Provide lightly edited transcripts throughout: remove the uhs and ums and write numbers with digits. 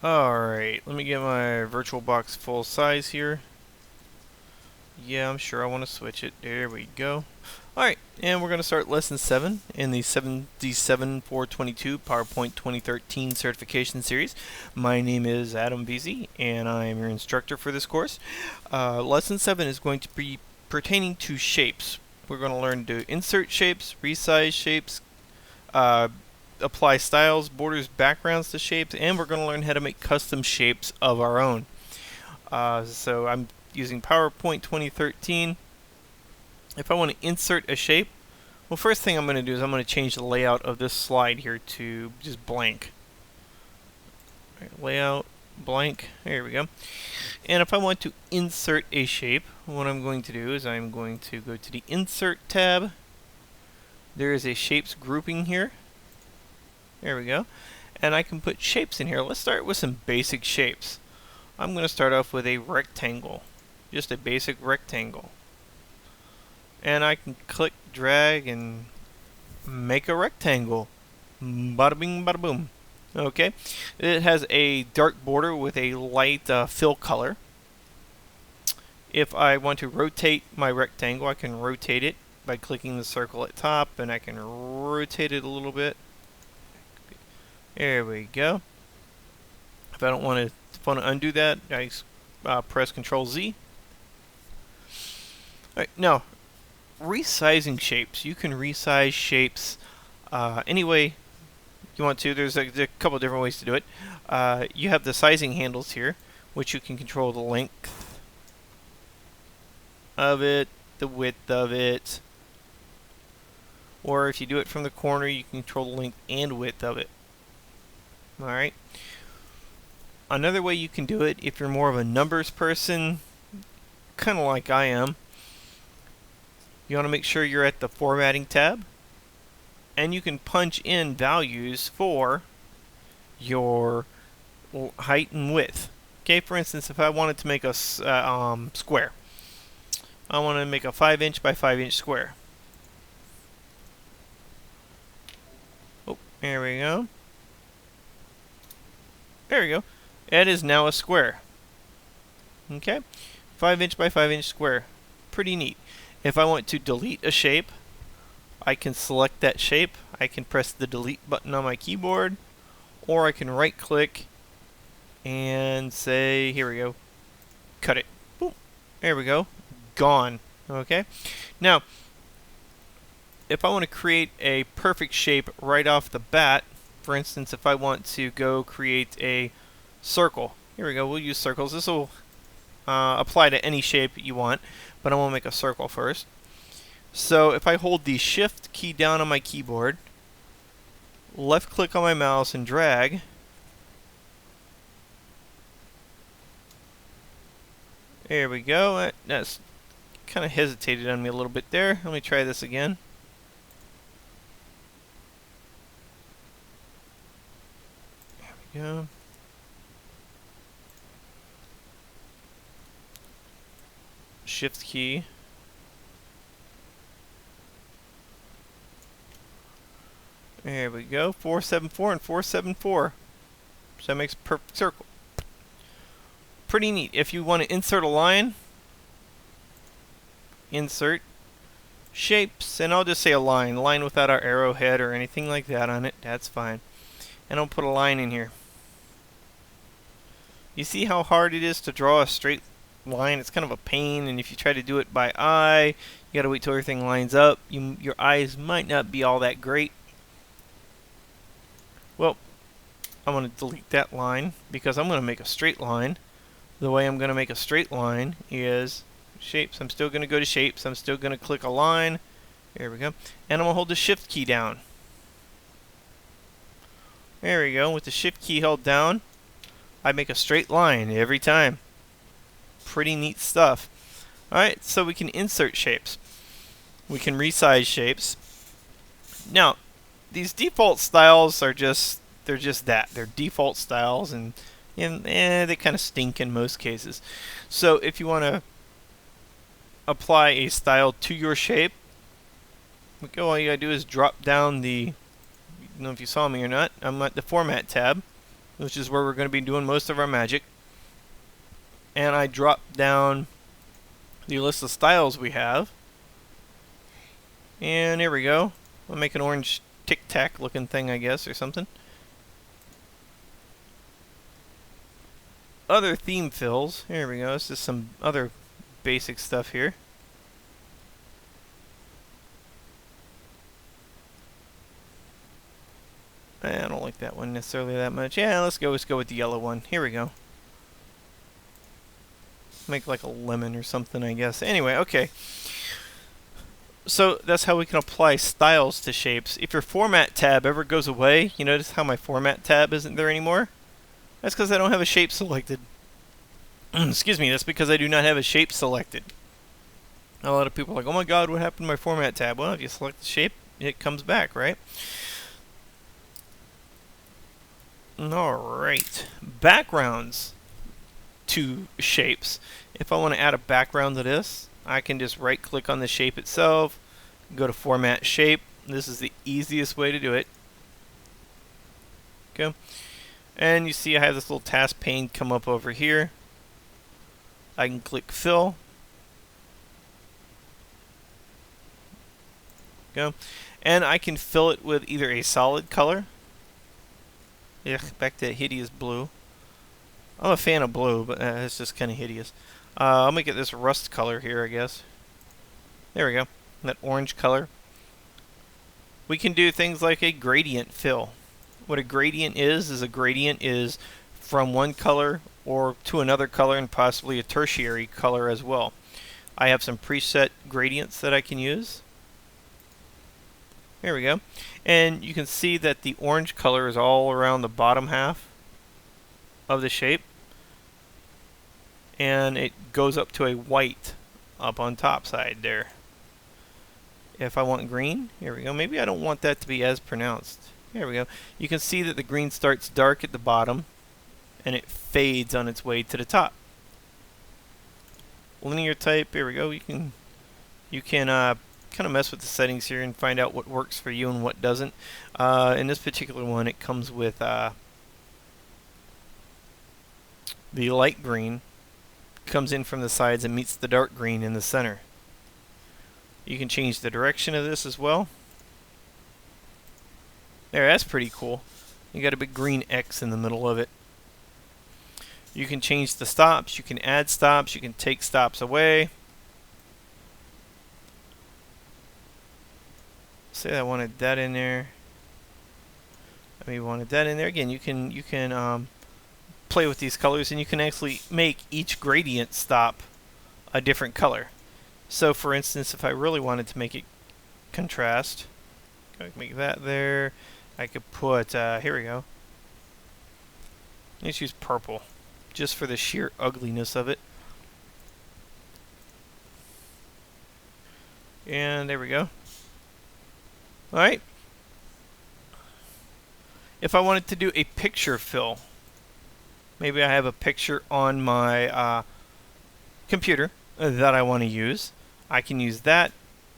Alright, let me get my VirtualBox full size here. Yeah, I'm sure I want to switch it. There we go. Alright, and we're going to start Lesson 7 in the 7D7422 PowerPoint 2013 certification series. My name is Adam VZ, and I am your instructor for this course. Lesson 7 is going to be pertaining to shapes. We're going to learn to insert shapes, resize shapes, apply styles, borders, backgrounds to shapes, and we're going to learn how to make custom shapes of our own. So I'm using PowerPoint 2013. If I want to insert a shape, well, first thing I'm going to do is I'm going to change the layout of this slide here to just blank. Right, layout, blank, there we go. And if I want to insert a shape, what I'm going to do is I'm going to go to the Insert tab. There is a shapes grouping here. There we go. And I can put shapes in here. Let's start with some basic shapes. I'm going to start off with a rectangle. Just a basic rectangle. And I can click, drag, and make a rectangle. Bada bing, bada boom. Okay. It has a dark border with a light fill color. If I want to rotate my rectangle, I can rotate it by clicking the circle at top, and I can rotate it a little bit. There we go. If I don't want to undo that, I press Control Z. Alright, now, resizing shapes. You can resize shapes any way you want to. There's a couple different ways to do it. You have the sizing handles here, which you can control the length of it, the width of it, or if you do it from the corner, you can control the length and width of it. Alright. Another way you can do it, if you're more of a numbers person, kind of like I am, you want to make sure you're at the Formatting tab, and you can punch in values for your height and width. Okay, for instance, if I wanted to make a square, I want to make a 5" by 5" square. Oh, there we go. There we go. It is now a square. Okay, 5" by 5" square. Pretty neat. If I want to delete a shape, I can select that shape. I can press the delete button on my keyboard, or I can right click and say, here we go, cut it. Boom. There we go. Gone. Okay. Now, if I want to create a perfect shape right off the bat, for instance, if I want to go create a circle, here we go, we'll use circles. This will apply to any shape you want, but I want to make a circle first. So if I hold the Shift key down on my keyboard, left click on my mouse and drag, there we go. That's kind of hesitated on me a little bit there. Let me try this again. There we go. Shift key. There we go. 474 and 474. So that makes a perfect circle. Pretty neat. If you want to insert a line, insert shapes, and I'll just say a line without our arrowhead or anything like that on it. That's fine. And I'll put a line in here. You see how hard it is to draw a straight line? It's kind of a pain, and if you try to do it by eye, you gotta wait till everything lines up. Your eyes might not be all that great. Well, I'm going to delete that line because I'm going to make a straight line. The way I'm going to make a straight line is shapes. I'm still going to go to shapes. I'm still going to click a line. There we go. And I'm going to hold the Shift key down. There we go. With the Shift key held down, I make a straight line every time. Pretty neat stuff. Alright, so we can insert shapes. We can resize shapes. Now, these default styles are they're just that. They're default styles, and they kind of stink in most cases. So if you want to apply a style to your shape, all you gotta do is drop down the, I don't know if you saw me or not, I'm at the Format tab. which is where we're going to be doing most of our magic. And I drop down the list of styles we have. And here we go. I'll make an orange tic-tac looking thing, I guess, or something. Other theme fills. Here we go. It's just some other basic stuff here. I don't like that one necessarily that much. Yeah, let's go with the yellow one. Here we go. Make like a lemon or something, I guess. Anyway, okay. So that's how we can apply styles to shapes. If your format tab ever goes away, you notice how my format tab isn't there anymore? That's because I don't have a shape selected. Excuse me, that's because I do not have a shape selected. A lot of people are like, oh my god, what happened to my format tab? Well, if you select the shape, it comes back, right? Alright. Backgrounds to shapes. If I want to add a background to this, I can just right click on the shape itself, go to format shape. This is the easiest way to do it. Okay. And you see I have this little task pane come up over here. I can click fill. Go. And I can fill it with either a solid color. Yeah, back to hideous blue. I'm a fan of blue, but it's just kind of hideous. I'll make it this rust color here, I guess. There we go. That orange color. We can do things like a gradient fill. What a gradient is a gradient is from one color or to another color and possibly a tertiary color as well. I have some preset gradients that I can use. There we go. And you can see that the orange color is all around the bottom half of the shape. And it goes up to a white up on top side there. If I want green, here we go. Maybe I don't want that to be as pronounced. There we go. You can see that the green starts dark at the bottom and it fades on its way to the top. Linear type, here we go. You can kind of mess with the settings here and find out what works for you and what doesn't. In this particular one, it comes with the light green comes in from the sides and meets the dark green in the center. You can change the direction of this as well. There, that's pretty cool. You got a big green X in the middle of it. You can change the stops, you can add stops, you can take stops away. Say I wanted that in there. I maybe wanted that in there. Again, you can play with these colors, and you can actually make each gradient stop a different color. So, for instance, if I really wanted to make it contrast, I could make that there. I could put here we go. Let's use purple, just for the sheer ugliness of it. And there we go. Alright. If I wanted to do a picture fill, maybe I have a picture on my computer that I want to use. I can use that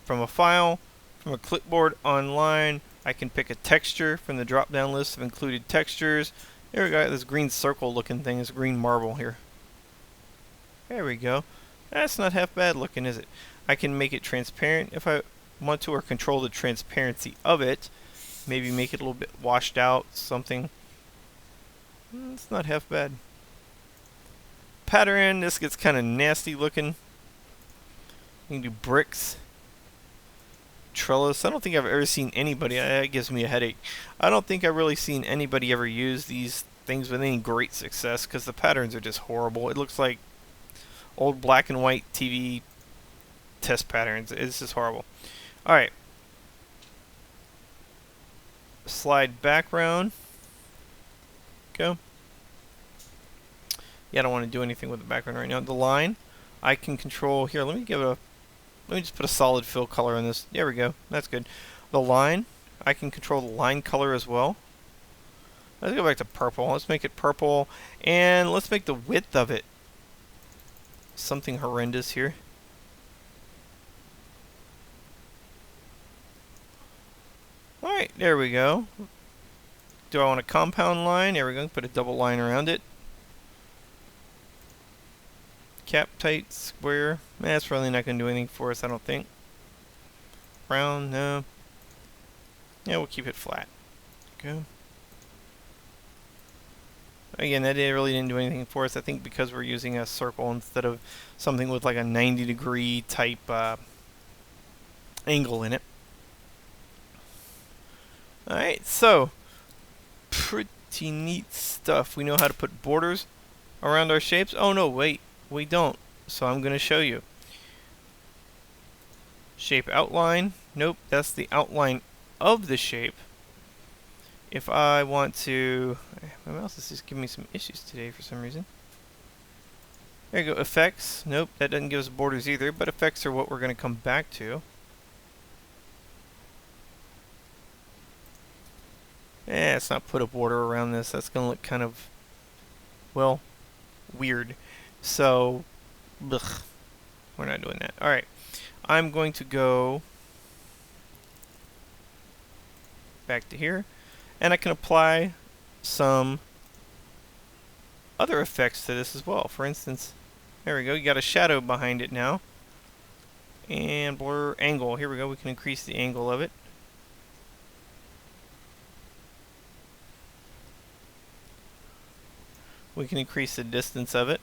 from a file, from a clipboard online. I can pick a texture from the drop-down list of included textures. There we go, this green circle looking thing, this green marble here. There we go. That's not half bad looking, is it? I can make it transparent if I want to, or control the transparency of it. Maybe make it a little bit washed out, something. It's not half bad. Pattern, this gets kind of nasty looking. You can do bricks. Trellis. I don't think I've ever seen anybody, that gives me a headache. I don't think I've really seen anybody ever use these things with any great success, because the patterns are just horrible. It looks like old black and white TV test patterns. It's just horrible. Alright. Slide background. Go. Yeah, I don't want to do anything with the background right now. The line, I can control here. Let me just put a solid fill color on this. There we go. That's good. The line, I can control the line color as well. Let's go back to purple. Let's make it purple, and let's make the width of it something horrendous here. Alright, there we go. Do I want a compound line? There we go. Put a double line around it. Cap tight square. That's probably not going to do anything for us, I don't think. Round, no. Yeah, we'll keep it flat. Okay. Again, that really didn't do anything for us. I think because we're using a circle instead of something with like a 90-degree type angle in it. Alright, so pretty neat stuff. We know how to put borders around our shapes. Oh no, wait, we don't. So I'm going to show you. Shape outline. Nope, that's the outline of the shape. If I want to... My mouse is just giving me some issues today for some reason. There you go, effects. Nope, that doesn't give us borders either, but effects are what we're going to come back to. Let's not put a border around this. That's going to look kind of, well, weird. So, ugh, we're not doing that. Alright, I'm going to go back to here, and I can apply some other effects to this as well. For instance, there we go, you got a shadow behind it now. And blur angle, here we go, we can increase the angle of it. We can increase the distance of it.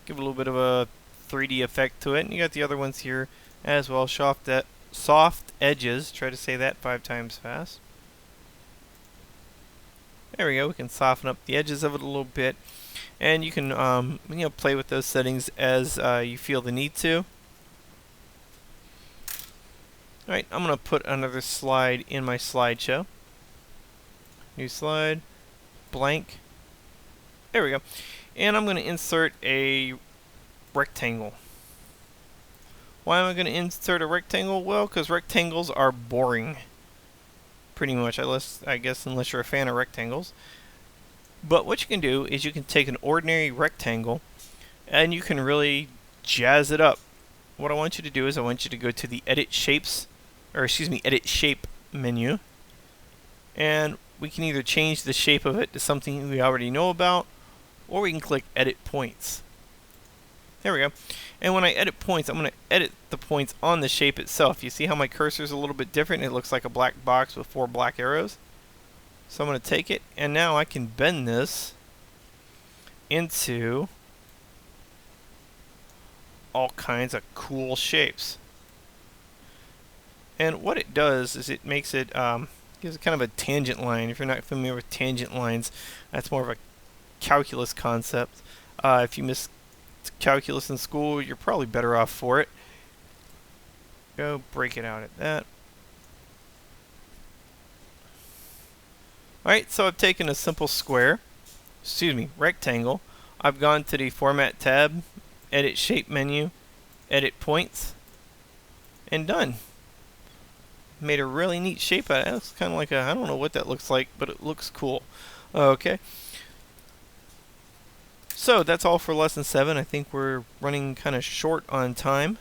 Give a little bit of a 3D effect to it. And you got the other ones here as well. Soft edges. Try to say that 5 times fast. There we go. We can soften up the edges of it a little bit. And you can play with those settings as you feel the need to. Alright, I'm going to put another slide in my slideshow. New slide, blank. There we go. And I'm going to insert a rectangle. Why am I going to insert a rectangle? Well, because rectangles are boring. Pretty much, I guess, unless you're a fan of rectangles. But what you can do is you can take an ordinary rectangle and you can really jazz it up. What I want you to do is I want you to go to the Edit Shape menu. And we can either change the shape of it to something we already know about, or we can click Edit Points. There we go. And when I edit points, I'm going to edit the points on the shape itself. You see how my cursor is a little bit different? It looks like a black box with 4 black arrows. So I'm going to take it, and now I can bend this into all kinds of cool shapes. And what it does is it makes it gives it kind of a tangent line. If you're not familiar with tangent lines, that's more of a calculus concept. If you missed calculus in school, you're probably better off for it. Go break it out at that. Alright, so I've taken a simple rectangle. I've gone to the Format tab, Edit Shape menu, Edit Points, and done. Made a really neat shape out of it. It's kind of like I don't know what that looks like, but it looks cool. Okay. So that's all for lesson 7. I think we're running kind of short on time.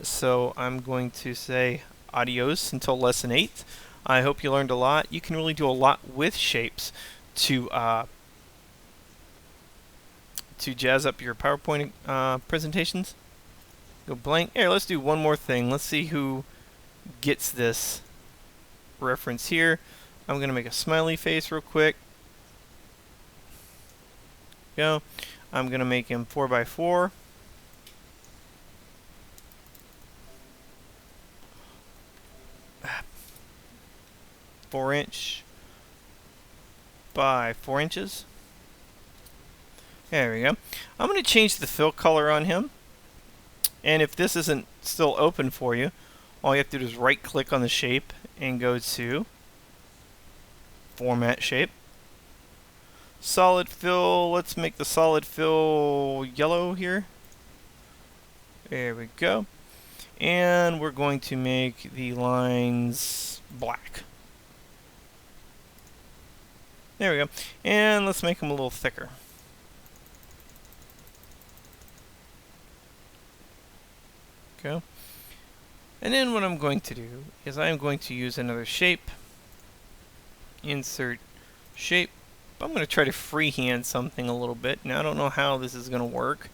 So I'm going to say adios until lesson 8. I hope you learned a lot. You can really do a lot with shapes to jazz up your PowerPoint presentations. Go blank. Here, let's do one more thing. Let's see who gets this reference here. I'm going to make a smiley face real quick. Go. I'm going to make him 4x4. Four-inch by 4 inches. There we go. I'm going to change the fill color on him. And if this isn't still open for you, all you have to do is right click on the shape and go to Format Shape. Solid fill, let's make the solid fill yellow here. There we go. And we're going to make the lines black. There we go. And let's make them a little thicker. Okay. And then what I'm going to do is I'm going to use another shape. Insert shape. I'm going to try to freehand something a little bit. Now I don't know how this is going to work,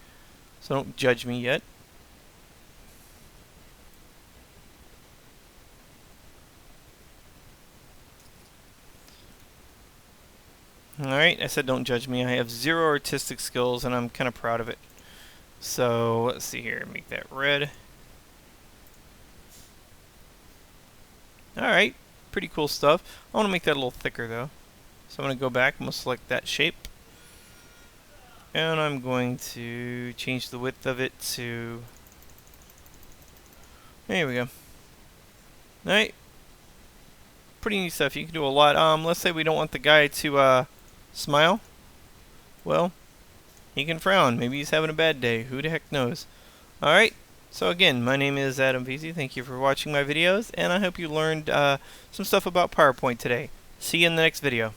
so don't judge me yet. Alright, I said don't judge me. I have 0 artistic skills and I'm kind of proud of it. So let's see here, make that red. Alright, pretty cool stuff. I want to make that a little thicker though. So I'm going to go back, I'm going to select that shape. And I'm going to change the width of it to... There we go. Alright. Pretty neat stuff. You can do a lot. Let's say we don't want the guy to smile. Well, he can frown. Maybe he's having a bad day. Who the heck knows? Alright. So again, my name is Adam Veazey. Thank you for watching my videos, and I hope you learned some stuff about PowerPoint today. See you in the next video.